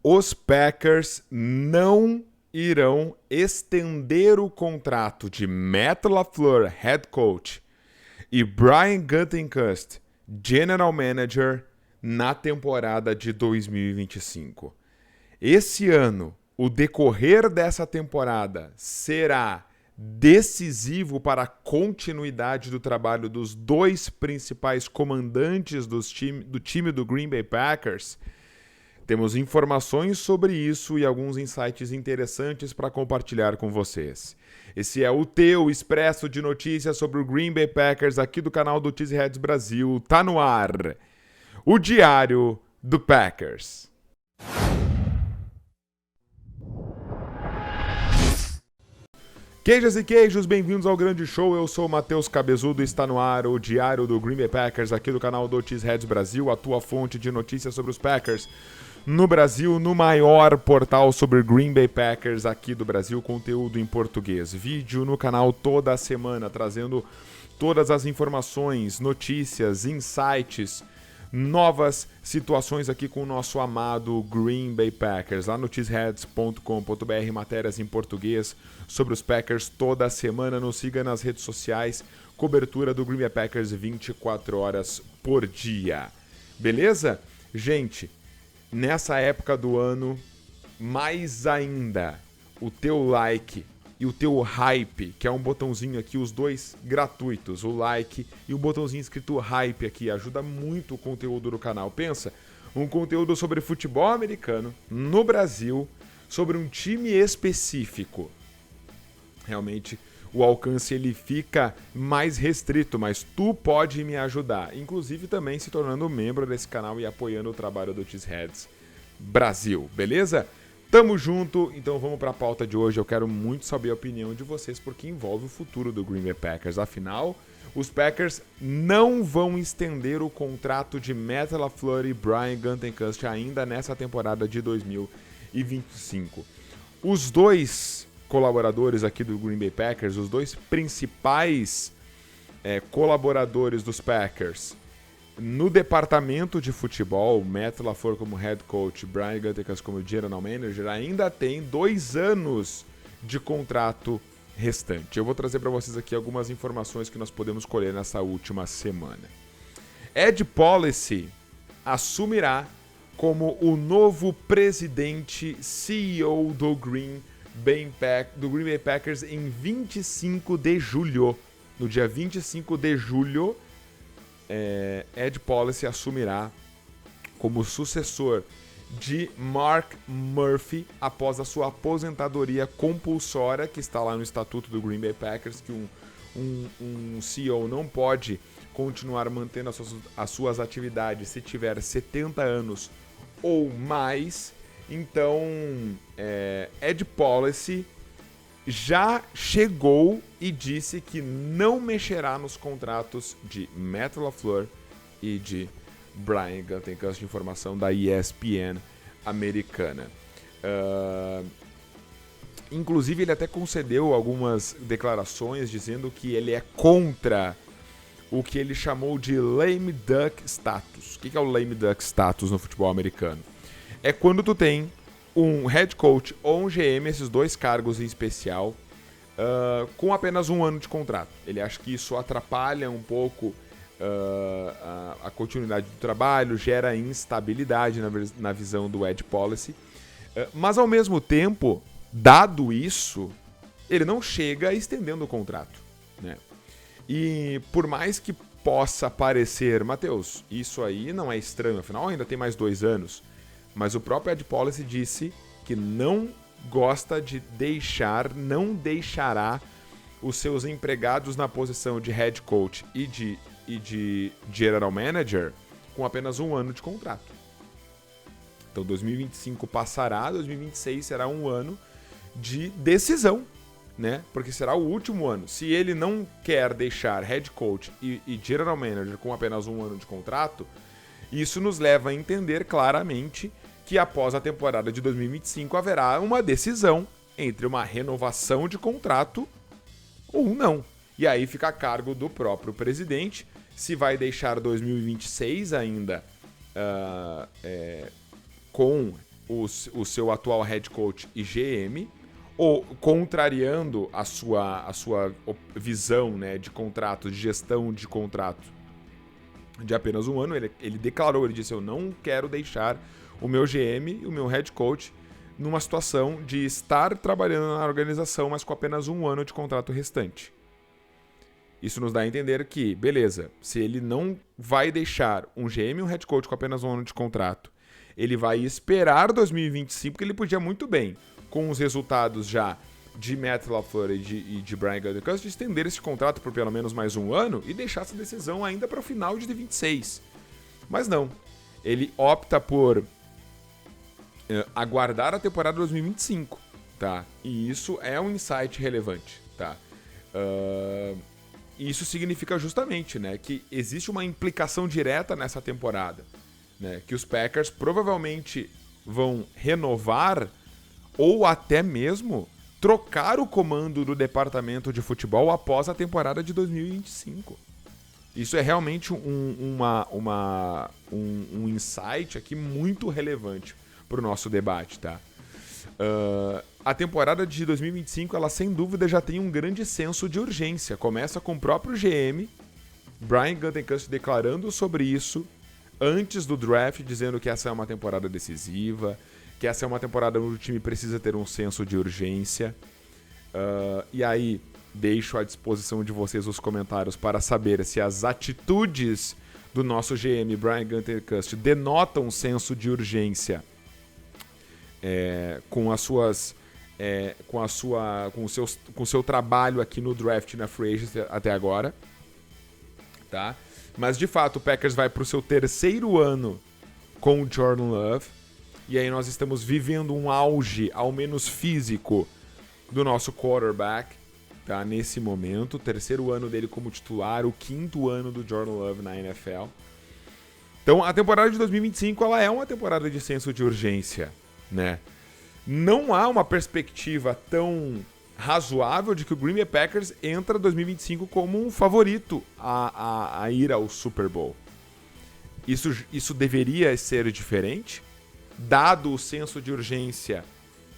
os Packers não irão estender o contrato de Matt LaFleur, head coach, e Brian Gutekunst, general manager, na temporada de 2025. Esse ano, o decorrer dessa temporada será decisivo para a continuidade do trabalho dos dois principais comandantes do time do Green Bay Packers. Temos informações sobre isso e alguns insights interessantes para compartilhar com vocês. Esse é o teu expresso de notícias sobre o Green Bay Packers aqui do canal do Cheeseheads Brasil. Tá no ar, o Diário do Packers. Queijas e queijos, bem-vindos ao grande show. Eu sou o Matheus Cabezudo e está no ar o Diário do Green Bay Packers aqui do canal do Cheeseheads Brasil, a tua fonte de notícias sobre os Packers no Brasil, no maior portal sobre Green Bay Packers aqui do Brasil, conteúdo em português. Vídeo no canal toda semana, trazendo todas as informações, notícias, insights, novas situações aqui com o nosso amado Green Bay Packers. Lá no cheeseheads.com.br, matérias em português sobre os Packers toda semana. Nos siga nas redes sociais, cobertura do Green Bay Packers 24 horas por dia. Beleza? Gente, nessa época do ano, mais ainda, o teu like e o teu hype, que é um botãozinho aqui, os dois gratuitos, o like e o botãozinho escrito hype aqui, ajuda muito o conteúdo do canal. Pensa, um conteúdo sobre futebol americano no Brasil, sobre um time específico. Realmente o alcance ele fica mais restrito, mas tu pode me ajudar, inclusive também se tornando membro desse canal e apoiando o trabalho do Cheeseheads Brasil, beleza? Tamo junto, então vamos para a pauta de hoje. Eu quero muito saber a opinião de vocês porque envolve o futuro do Green Bay Packers. Afinal, os Packers não vão estender o contrato de Matt LaFleur e Brian Gutekunst ainda nessa temporada de 2025. Os dois colaboradores aqui do Green Bay Packers, os dois principais colaboradores dos Packers no departamento de futebol, Matt LaFleur como head coach, Brian Gutekunst como general manager, ainda tem 2 anos de contrato restante. Eu vou trazer para vocês aqui algumas informações que nós podemos colher nessa última semana. Ed Policy assumirá como o novo presidente CEO do Green Bay Packers em 25 de julho. No dia 25 de julho, Ed Policy assumirá como sucessor de Mark Murphy após a sua aposentadoria compulsória, que está lá no estatuto do Green Bay Packers, que um CEO não pode continuar mantendo as suas atividades se tiver 70 anos ou mais. Então, Ed Policy já chegou e disse que não mexerá nos contratos de Matt LaFleur e de Brian Gutekunst, informação da ESPN americana. Inclusive, ele até concedeu algumas declarações dizendo que ele é contra o que ele chamou de lame duck status. O que é o lame duck status no futebol americano? É quando tu tem um head coach ou um GM, esses dois cargos em especial, com apenas 1 ano de contrato. Ele acha que isso atrapalha um pouco a continuidade do trabalho, gera instabilidade na visão do Ed Policy. Mas, ao mesmo tempo, dado isso, ele não chega estendendo o contrato, né? E por mais que possa parecer, Matheus, isso aí não é estranho, afinal ainda tem mais 2 anos. Mas o próprio Ed Policy disse que não gosta de não deixará os seus empregados na posição de head coach e de general manager com apenas 1 ano de contrato. Então 2025 passará, 2026 será um ano de decisão, né? Porque será o último ano. Se ele não quer deixar head coach e general manager com apenas 1 ano de contrato, isso nos leva a entender claramente que após a temporada de 2025 haverá uma decisão entre uma renovação de contrato ou não. E aí fica a cargo do próprio presidente se vai deixar 2026 ainda com o seu atual head coach e GM, ou contrariando a sua visão, né, de contrato, de gestão de contrato de apenas um ano, ele declarou, ele disse: eu não quero deixar o meu GM e o meu head coach numa situação de estar trabalhando na organização, mas com apenas um ano de contrato restante. Isso nos dá a entender que, beleza, se ele não vai deixar um GM e um head coach com apenas um ano de contrato, ele vai esperar 2025, porque ele podia muito bem, com os resultados já de Matt LaFleur e de Brian Gutekunst, estender esse contrato por pelo menos mais um ano e deixar essa decisão ainda para o final de 26. Mas não, ele opta por aguardar a temporada 2025, tá? E isso é um insight relevante, tá? Isso significa justamente, né, que existe uma implicação direta nessa temporada, né, que os Packers provavelmente vão renovar ou até mesmo trocar o comando do departamento de futebol após a temporada de 2025. Isso é realmente um insight aqui muito relevante para o nosso debate, tá? A temporada de 2025, ela sem dúvida já tem um grande senso de urgência. Começa com o próprio GM, Brian Gutekunst, declarando sobre isso antes do draft, dizendo que essa é uma temporada decisiva, que essa é uma temporada onde o time precisa ter um senso de urgência. E aí, deixo à disposição de vocês os comentários para saber se as atitudes do nosso GM, Brian Gutekunst, denotam um senso de urgência com o seu trabalho aqui no draft na free agency até agora, tá? Mas de fato o Packers vai para o seu terceiro ano com o Jordan Love, e aí nós estamos vivendo um auge, ao menos físico, do nosso quarterback, tá? Nesse momento, terceiro ano dele como titular, o quinto ano do Jordan Love na NFL. Então a temporada de 2025 ela é uma temporada de senso de urgência, né? Não há uma perspectiva tão razoável de que o Green Bay Packers entra 2025 como um favorito a ir ao Super Bowl. Isso deveria ser diferente, dado o senso de urgência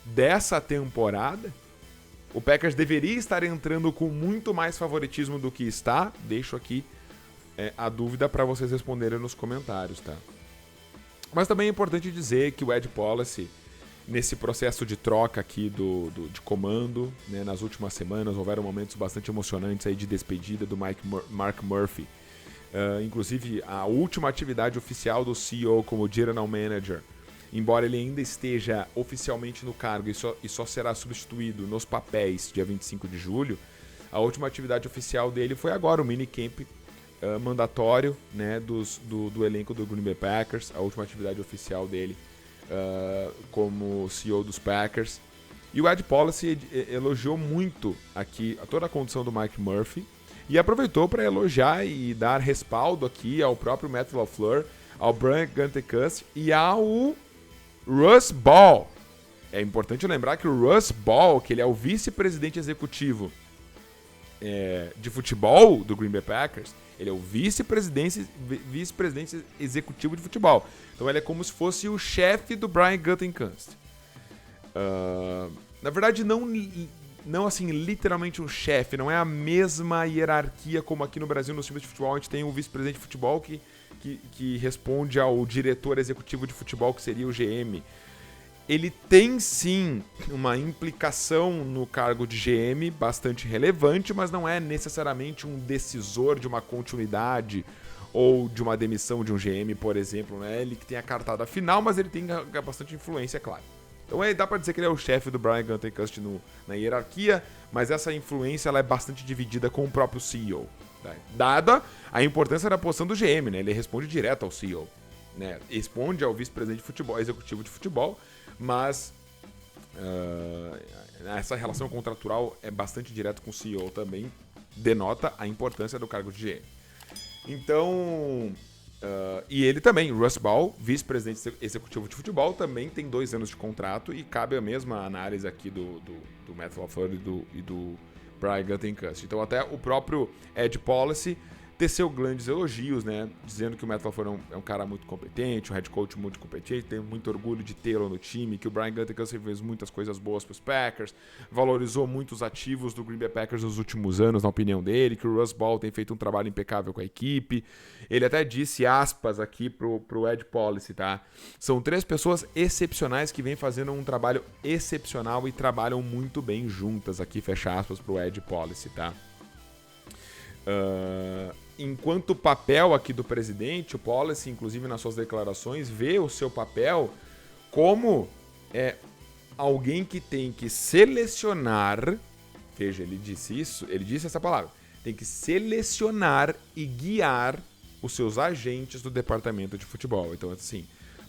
dessa temporada. O Packers deveria estar entrando com muito mais favoritismo do que está. Deixo aqui a dúvida para vocês responderem nos comentários, tá? Mas também é importante dizer que o Ed Policy, nesse processo de troca aqui de comando, né, nas últimas semanas, houveram momentos bastante emocionantes aí de despedida do Mark Murphy. Inclusive, a última atividade oficial do CEO como General Manager, embora ele ainda esteja oficialmente no cargo e só será substituído nos papéis dia 25 de julho, a última atividade oficial dele foi agora, o minicamp mandatório, né, do elenco do Green Bay Packers, a última atividade oficial dele como CEO dos Packers. E o Ed Policy elogiou muito aqui toda a condição do Mike Murphy e aproveitou para elogiar e dar respaldo aqui ao próprio Matt LaFleur, ao Brian Gutekunst e ao Russ Ball. É importante lembrar que o Russ Ball, que ele é o vice-presidente executivo de futebol do Green Bay Packers, ele é o vice-presidente executivo de futebol. Então ele é como se fosse o chefe do Brian Gutekunst. Na verdade, não assim, literalmente um chefe, não é a mesma hierarquia como aqui no Brasil nos times de futebol. A gente tem o vice-presidente de futebol que responde ao diretor executivo de futebol, que seria o GM. Ele tem sim uma implicação no cargo de GM bastante relevante, mas não é necessariamente um decisor de uma continuidade ou de uma demissão de um GM, por exemplo. Não é ele que tem a cartada final, mas ele tem bastante influência, é claro. Então dá pra dizer que ele é o chefe do Brian Gutekunst na hierarquia, mas essa influência ela é bastante dividida com o próprio CEO. Tá? Dada a importância da posição do GM, né? Ele responde direto ao CEO. Né? Responde ao vice-presidente de futebol, executivo de futebol, mas essa relação contratual é bastante direta com o CEO também, denota a importância do cargo de GM. Então, e ele também, Russ Ball, vice-presidente executivo de futebol, também tem 2 anos de contrato e cabe a mesma análise aqui do Matt LaFleur e do Brian Gutekunst. Então até o próprio Ed Policy teceu grandes elogios, né? Dizendo que o Matt LaFleur é um cara muito competente, um head coach muito competente, tem muito orgulho de tê-lo no time, que o Brian Gutekunst fez muitas coisas boas para os Packers, valorizou muitos ativos do Green Bay Packers nos últimos anos, na opinião dele, que o Russ Ball tem feito um trabalho impecável com a equipe. Ele até disse, aspas aqui pro Ed Policy, tá? São 3 pessoas excepcionais que vêm fazendo um trabalho excepcional e trabalham muito bem juntas aqui, fecha aspas pro Ed Policy, tá? Enquanto o papel aqui do presidente, o Policy, inclusive nas suas declarações, vê o seu papel como alguém que tem que selecionar, veja, ele disse essa palavra, tem que selecionar e guiar os seus agentes do departamento de futebol. Então, assim,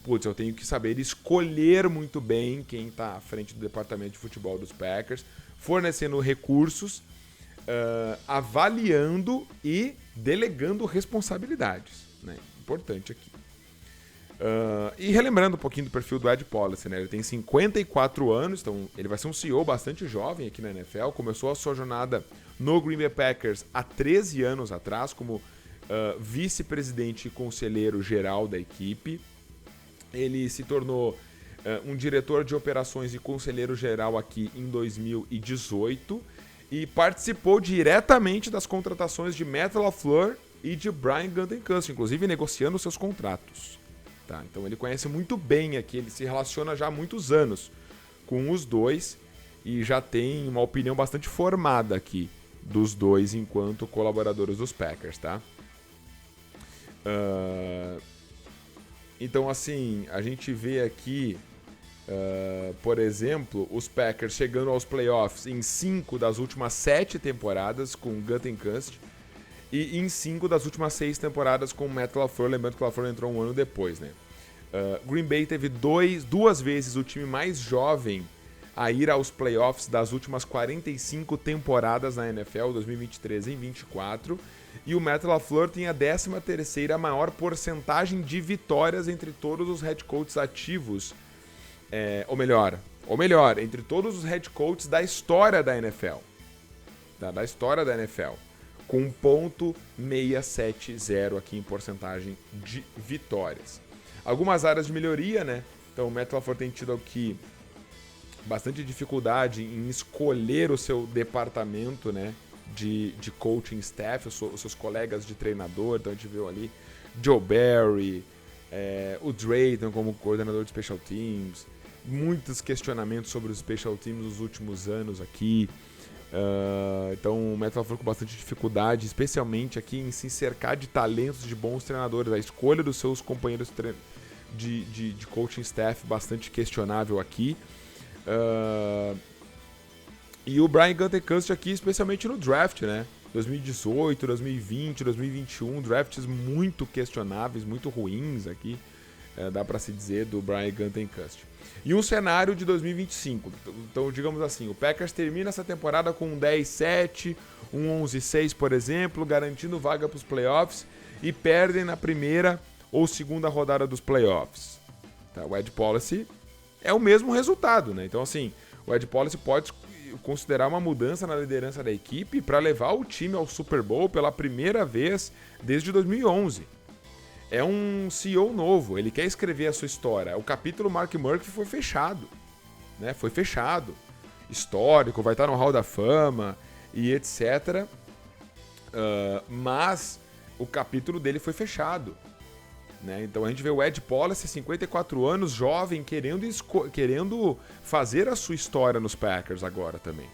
eu tenho que saber escolher muito bem quem está à frente do departamento de futebol dos Packers, fornecendo recursos, avaliando e delegando responsabilidades, né? Importante aqui. E relembrando um pouquinho do perfil do Ed Policy, né? Ele tem 54 anos, então ele vai ser um CEO bastante jovem aqui na NFL. Começou a sua jornada no Green Bay Packers há 13 anos atrás, como vice-presidente e conselheiro geral da equipe. Ele se tornou um diretor de operações e conselheiro geral aqui em 2018 e participou diretamente das contratações de Matt LaFleur e de Brian Gutekunst, inclusive negociando seus contratos. Tá, então ele conhece muito bem aqui, ele se relaciona já há muitos anos com os dois e já tem uma opinião bastante formada aqui dos dois enquanto colaboradores dos Packers, tá? Então, assim, a gente vê aqui, por exemplo, os Packers chegando aos playoffs em 5 das últimas 7 temporadas com Gutekunst e em 5 das últimas 6 temporadas com Matt LaFleur, lembrando que o LaFleur entrou um ano depois, né? Green Bay teve duas vezes o time mais jovem a ir aos playoffs das últimas 45 temporadas na NFL, 2023 e 2024, e o Matt LaFleur tem a 13ª maior porcentagem de vitórias entre todos os head coaches ativos, ou melhor, entre todos os head coaches da história da NFL, tá? Da história da NFL, com 1.670 aqui em porcentagem de vitórias. Algumas áreas de melhoria, né? Então o Matt LaFleur tem tido aqui bastante dificuldade em escolher o seu departamento, né, de coaching staff, os seus colegas de treinador. Então a gente viu ali Joe Barry, o Drayton como coordenador de Special Teams, muitos questionamentos sobre os Special Teams nos últimos anos aqui. Então o Matt LaFleur com bastante dificuldade, especialmente aqui em se cercar de talentos de bons treinadores. A escolha dos seus companheiros de coaching staff bastante questionável aqui. E o Brian Gutekunst aqui, especialmente no draft, né? 2018, 2020, 2021, drafts muito questionáveis, muito ruins aqui, dá para se dizer, do Brian Gutekunst. E um cenário de 2025. Então, digamos assim, o Packers termina essa temporada com um 10-7, um 11-6, por exemplo, garantindo vaga para os playoffs e perdem na primeira ou segunda rodada dos playoffs. Tá? O Ed Policy é o mesmo resultado, né? Então, assim, o Ed Policy pode considerar uma mudança na liderança da equipe para levar o time ao Super Bowl pela primeira vez desde 2011. É um CEO novo, ele quer escrever a sua história. O capítulo Mark Murphy foi fechado, né? Foi fechado. Histórico, vai estar no Hall da Fama e etc. Mas o capítulo dele foi fechado, né? Então a gente vê o Ed Policy, 54 anos, jovem, querendo fazer a sua história nos Packers agora também.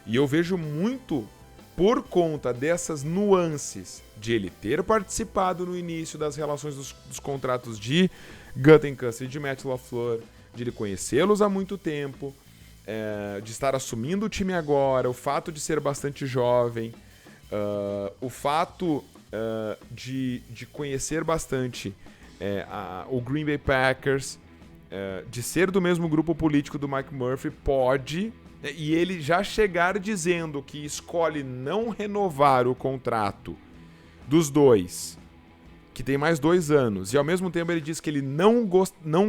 E eu vejo muito por conta dessas nuances de ele ter participado no início das relações dos contratos de Gutekunst e de Matt LaFleur, de ele conhecê-los há muito tempo, de estar assumindo o time agora, o fato de ser bastante jovem, o fato de conhecer bastante o Green Bay Packers, de ser do mesmo grupo político do Mike Murphy, e ele já chegar dizendo que escolhe não renovar o contrato dos dois, que tem mais 2 anos, e ao mesmo tempo ele diz que ele não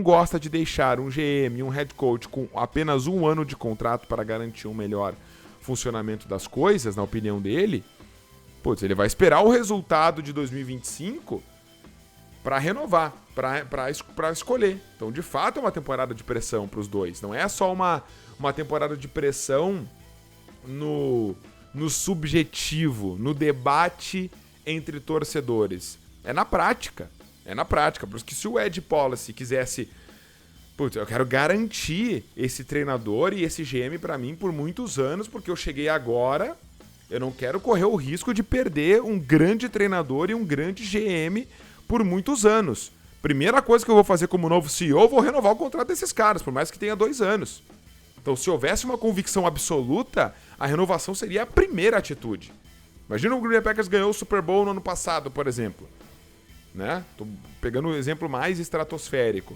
gosta de deixar um GM, um head coach com apenas 1 ano de contrato para garantir um melhor funcionamento das coisas, na opinião dele, putz, ele vai esperar o resultado de 2025 para renovar, para escolher. Então, de fato, é uma temporada de pressão para os dois. Não é só uma temporada de pressão no subjetivo, no debate entre torcedores. É na prática. Por isso que se o Ed Policy quisesse... Putz, eu quero garantir esse treinador e esse GM para mim por muitos anos, porque eu cheguei agora, eu não quero correr o risco de perder um grande treinador e um grande GM por muitos anos. Primeira coisa que eu vou fazer como novo CEO, eu vou renovar o contrato desses caras, por mais que tenha 2 anos. Então, se houvesse uma convicção absoluta, a renovação seria a primeira atitude. Imagina o Green Bay Packers ganhou o Super Bowl no ano passado, por exemplo. Né? Tô pegando um exemplo mais estratosférico.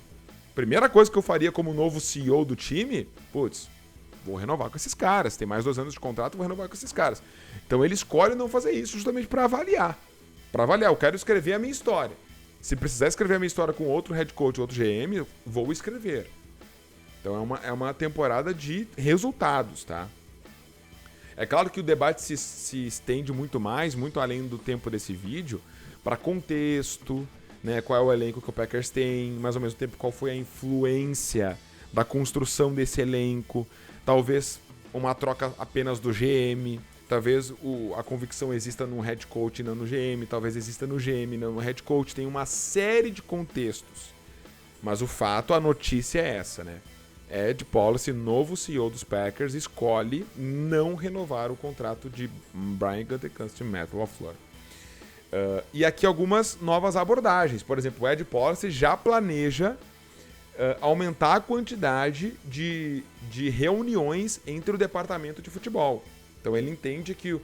Primeira coisa que eu faria como novo CEO do time, putz, vou renovar com esses caras. Tem mais 2 anos de contrato, vou renovar com esses caras. Então ele escolhe não fazer isso justamente para avaliar. Eu quero escrever a minha história. Se precisar escrever a minha história com outro head coach, outro GM, eu vou escrever. Então é uma temporada de resultados, tá? É claro que o debate se estende muito mais, muito além do tempo desse vídeo, para contexto, né, qual é o elenco que o Packers tem, mas ao mesmo tempo qual foi a influência da construção desse elenco, talvez uma troca apenas do GM, talvez a convicção exista no head coach e não no GM, talvez exista no GM e não no head coach, tem uma série de contextos. Mas o fato, a notícia é essa, né? Ed Policy, novo CEO dos Packers, escolhe não renovar o contrato de Brian Gutekunst e Matt LaFleur. E aqui algumas novas abordagens. Por exemplo, o Ed Policy já planeja aumentar a quantidade de reuniões entre o departamento de futebol. Então ele entende que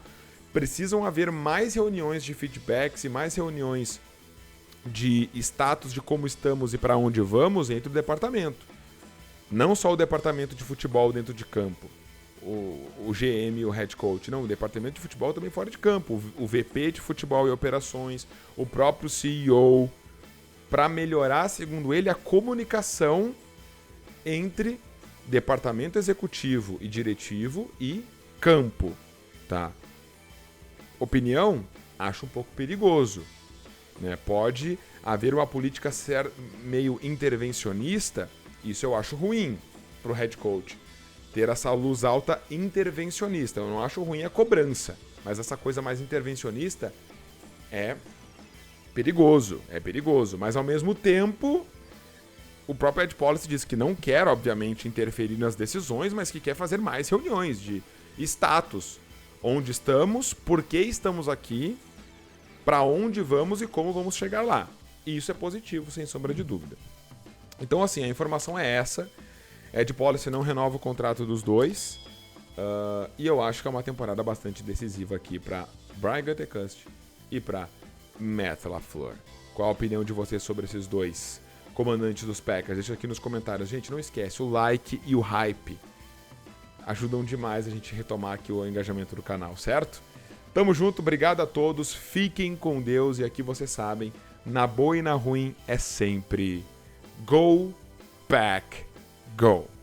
precisam haver mais reuniões de feedbacks e mais reuniões de status de como estamos e para onde vamos entre o departamento. Não só o departamento de futebol dentro de campo, o GM e o head coach, não, o departamento de futebol também fora de campo, o VP de futebol e operações, o próprio CEO, para melhorar, segundo ele, a comunicação entre departamento executivo e diretivo e campo, tá? Opinião? Acho um pouco perigoso, né? Pode haver uma política meio intervencionista. Isso eu acho ruim pro head coach. Ter essa luz alta intervencionista. Eu não acho ruim a cobrança. Mas essa coisa mais intervencionista é perigoso. Mas ao mesmo tempo, o próprio Ed Policy diz que não quer, obviamente, interferir nas decisões, mas que quer fazer mais reuniões de status. Onde estamos, por que estamos aqui, para onde vamos e como vamos chegar lá. E isso é positivo, sem sombra de dúvida. Então, assim, a informação é essa. Ed Policy não renova o contrato dos dois. E eu acho que é uma temporada bastante decisiva aqui para Brian Gutekunst e para Matt LaFleur. Qual a opinião de vocês sobre esses dois comandantes dos Packers? Deixa aqui nos comentários. Gente, não esquece, o like e o hype ajudam demais a gente retomar aqui o engajamento do canal, certo? Tamo junto, obrigado a todos. Fiquem com Deus e aqui vocês sabem, na boa e na ruim é sempre... Go, Pack, go!